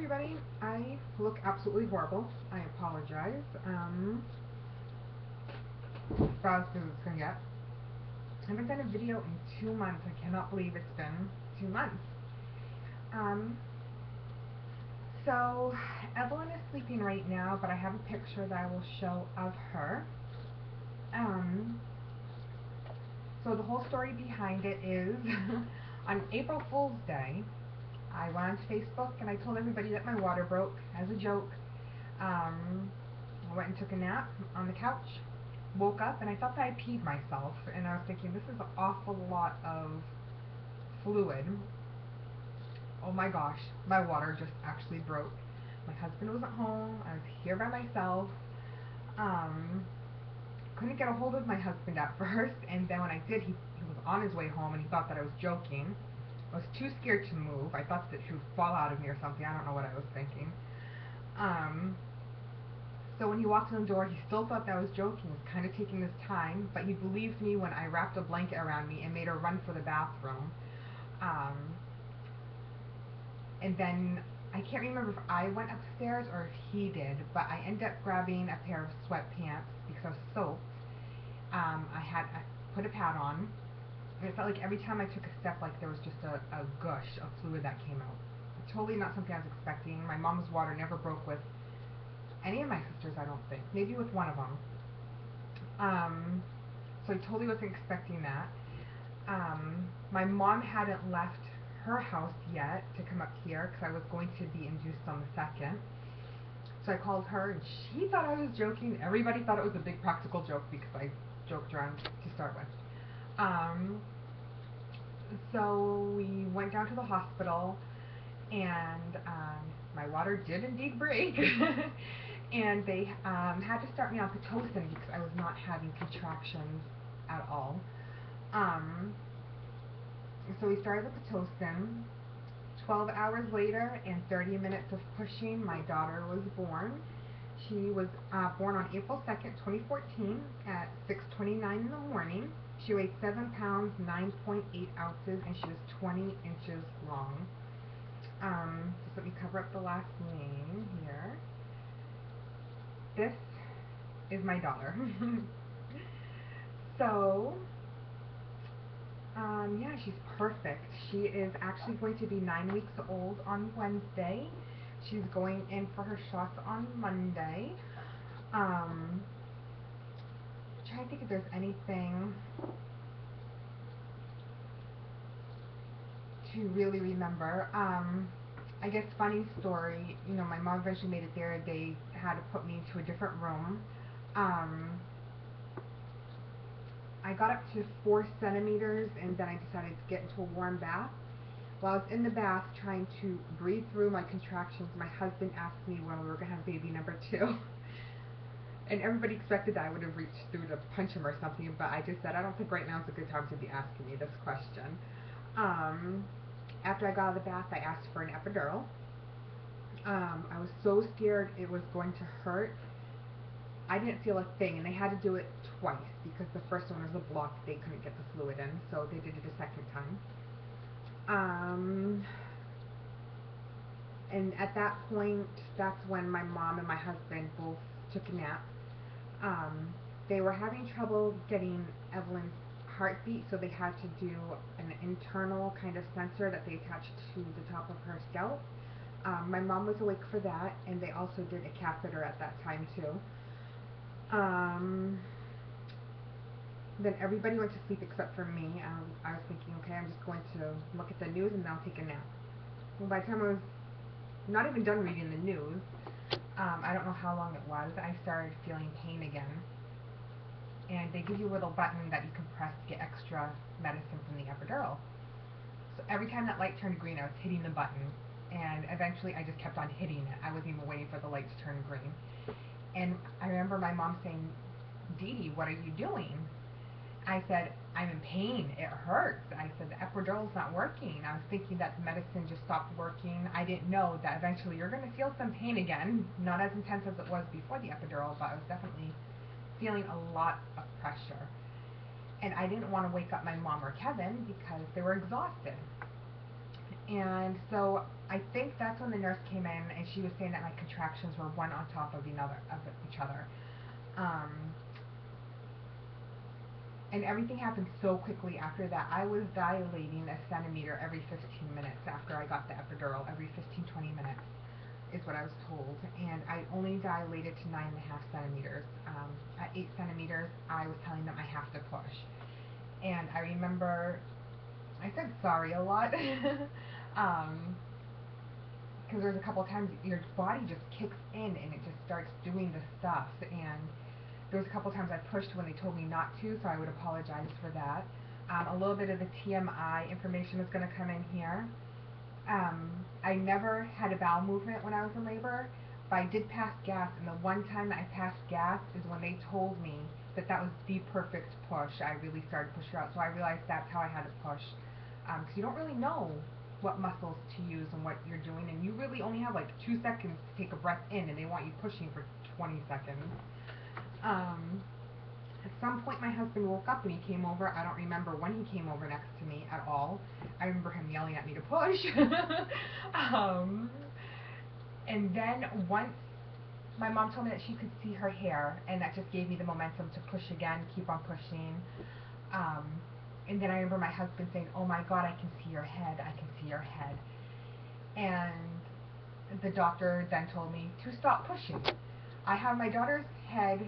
everybody. I look absolutely horrible. I apologize. About as good as it's gonna get. I haven't done a video in 2 months. I cannot believe it's been 2 months. Um, so Evelyn is sleeping right now, but I have a picture that I will show of her. So the whole story behind it is on April Fool's Day, I went onto Facebook and I told everybody that my water broke as a joke. I went and took a nap on the couch, woke up, and I thought that I peed myself, and I was thinking, this is an awful lot of fluid. Oh my gosh, my water just actually broke. My husband wasn't home, I was here by myself. Couldn't get a hold of my husband at first, and then when I did, he was on his way home and he thought that I was joking. I was too scared to move. I thought that she would fall out of me or something. I don't know what I was thinking. So when he walked in the door, he still thought that I was joking. He was kind of taking his time, but he believed me when I wrapped a blanket around me and made her run for the bathroom. And then I can't remember if I went upstairs or if he did, but I ended up grabbing a pair of sweatpants because I was soaked. I put a pad on, and it felt like every time I took a step, like there was just a gush of fluid that came out. Totally not something I was expecting. My mom's water never broke with any of my sisters, I don't think. Maybe with one of them. So I totally wasn't expecting that. My mom hadn't left her house yet to come up here because I was going to be induced on the 2nd. So I called her and she thought I was joking. Everybody thought it was a big practical joke because I joked around to start with. So we went down to the hospital, and my water did indeed break. And they had to start me on Pitocin because I was not having contractions at all. So we started the Pitocin. 12 hours later and 30 minutes of pushing, my daughter was born. She was born on April 2nd, 2014 at 6:29 in the morning. She weighed 7 pounds, 9.8 ounces, and she was 20 inches long. Just let me cover up the last name here. This is my daughter. So, yeah, she's perfect. She is actually going to be 9 weeks old on Wednesday. She's going in for her shots on Monday. I'm trying to think if there's anything to really remember. I guess funny story, you know, my mom eventually made it there. They had to put me into a different room. I got up to 4 centimeters and then I decided to get into a warm bath. While I was in the bath trying to breathe through my contractions, my husband asked me when we were going to have baby number 2. And everybody expected that I would have reached through to punch him or something, but I just said, I don't think right now is a good time to be asking me this question. After I got out of the bath, I asked for an epidural. I was so scared it was going to hurt. I didn't feel a thing, and they had to do it twice because the first one was a block. They couldn't get the fluid in, so they did it a second time. And at that point, that's when my mom and my husband both took a nap. They were having trouble getting Evelyn's heartbeat, so they had to do an internal kind of sensor that they attached to the top of her scalp. My mom was awake for that, and they also did a catheter at that time too. Then everybody went to sleep except for me. I was thinking, okay, I'm just going to look at the news and then I'll take a nap. Well, by the time I was not even done reading the news, I don't know how long it was, I started feeling pain again. And they give you a little button that you can press to get extra medicine from the epidural. So every time that light turned green, I was hitting the button. And eventually I just kept on hitting it. I wasn't even waiting for the light to turn green. And I remember my mom saying, Dee Dee, what are you doing? I said, I'm in pain. It hurts. I said, the epidural's not working. I was thinking that the medicine just stopped working. I didn't know that eventually you're going to feel some pain again. Not as intense as it was before the epidural, but I was definitely feeling a lot of pressure. And I didn't want to wake up my mom or Kevin because they were exhausted. And so I think that's when the nurse came in, and she was saying that my contractions were one on top of each other. Um, and everything happened so quickly after that. I was dilating a centimeter every 15 minutes after I got the epidural. Every 15-20 minutes is what I was told. And I only dilated to 9.5 centimeters. At 8 centimeters, I was telling them I have to push. And I remember I said sorry a lot. Because there's a couple of times your body just kicks in and it just starts doing the stuff. And there was a couple of times I pushed when they told me not to, so I would apologize for that. A little bit of the TMI information is going to come in here. I never had a bowel movement when I was in labor, but I did pass gas, and the one time that I passed gas is when they told me that that was the perfect push. I really started to push her out, so I realized that's how I had to push. Because you don't really know what muscles to use and what you're doing, and you really only have like 2 seconds to take a breath in, and they want you pushing for 20 seconds. At some point my husband woke up and he came over. I don't remember when he came over next to me at all. I remember him yelling at me to push. And then once my mom told me that she could see her hair, and that just gave me the momentum to push again, keep on pushing. And then I remember my husband saying, "Oh my God, I can see your head, I can see your head." And the doctor then told me to stop pushing. I have my daughter's head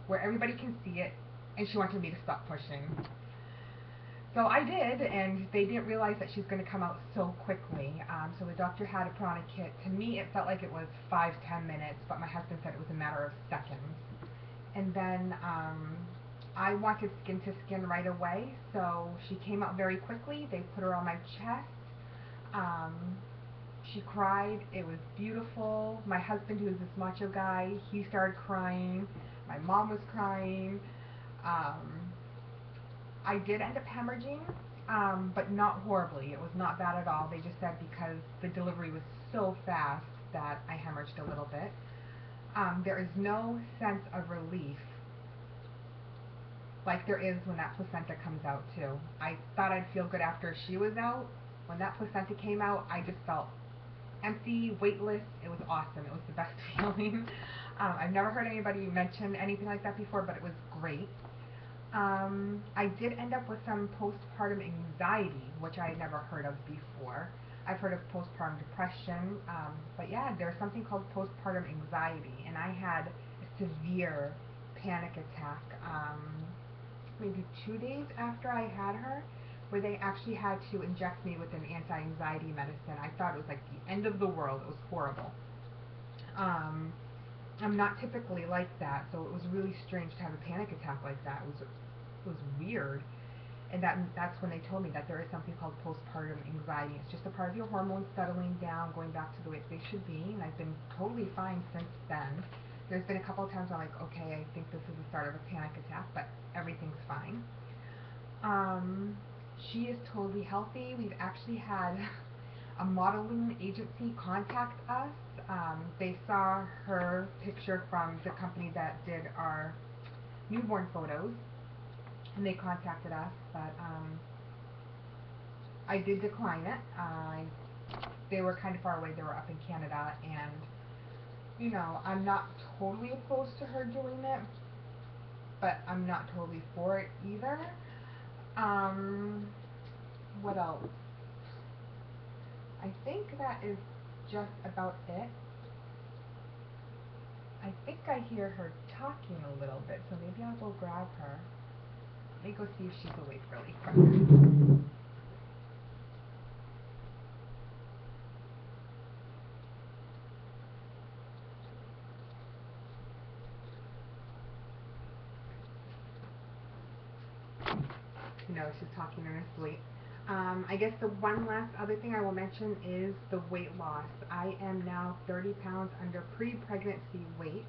where everybody can see it, and she wanted me to stop pushing. So I did, and they didn't realize that she's going to come out so quickly. So the doctor had to put on a kit. To me, it felt like it was 5-10 minutes, but my husband said it was a matter of seconds. And then I wanted skin to skin right away, so she came out very quickly. They put her on my chest. She cried. It was beautiful. My husband, who is this macho guy, he started crying. My mom was crying. I did end up hemorrhaging, but not horribly. It was not bad at all. They just said because the delivery was so fast that I hemorrhaged a little bit. There is no sense of relief like there is when that placenta comes out too. I thought I'd feel good after she was out. When that placenta came out, I just felt empty, weightless. It was awesome. It was the best feeling. I've never heard anybody mention anything like that before, but it was great. I did end up with some postpartum anxiety, which I had never heard of before. I've heard of postpartum depression, but yeah, there's something called postpartum anxiety, and I had a severe panic attack maybe 2 days after I had her, where they actually had to inject me with an anti-anxiety medicine. I thought it was like the end of the world. It was horrible. I'm not typically like that, so it was really strange to have a panic attack like that. It was weird. And that's when they told me that there is something called postpartum anxiety. It's just a part of your hormones settling down, going back to the way they should be, and I've been totally fine since then. There's been a couple of times I'm like, okay, I think this is the start of a panic attack, but everything's fine. She is totally healthy. We've actually had a modeling agency contact us. They saw her picture from the company that did our newborn photos, and they contacted us, but I did decline it. They were kind of far away. They were up in Canada, and you know, I'm not totally opposed to her doing it, but I'm not totally for it either. What else? I think that is just about it. I think I hear her talking a little bit, so maybe I'll go grab her. Let me go see if she's awake really quick. You know, she's talking in her sleep. I guess the one last other thing I will mention is the weight loss. I am now 30 pounds under pre-pregnancy weight.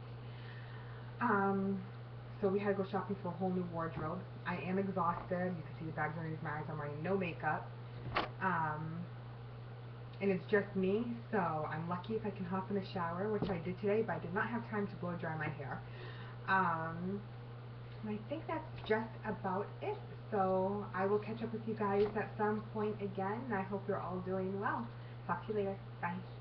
So we had to go shopping for a whole new wardrobe. I am exhausted. You can see the bags underneath my eyes. I'm wearing no makeup. And it's just me, so I'm lucky if I can hop in the shower, which I did today, but I did not have time to blow dry my hair. And I think that's just about it. So I will catch up with you guys at some point again, and I hope you're all doing well. Talk to you later. Bye.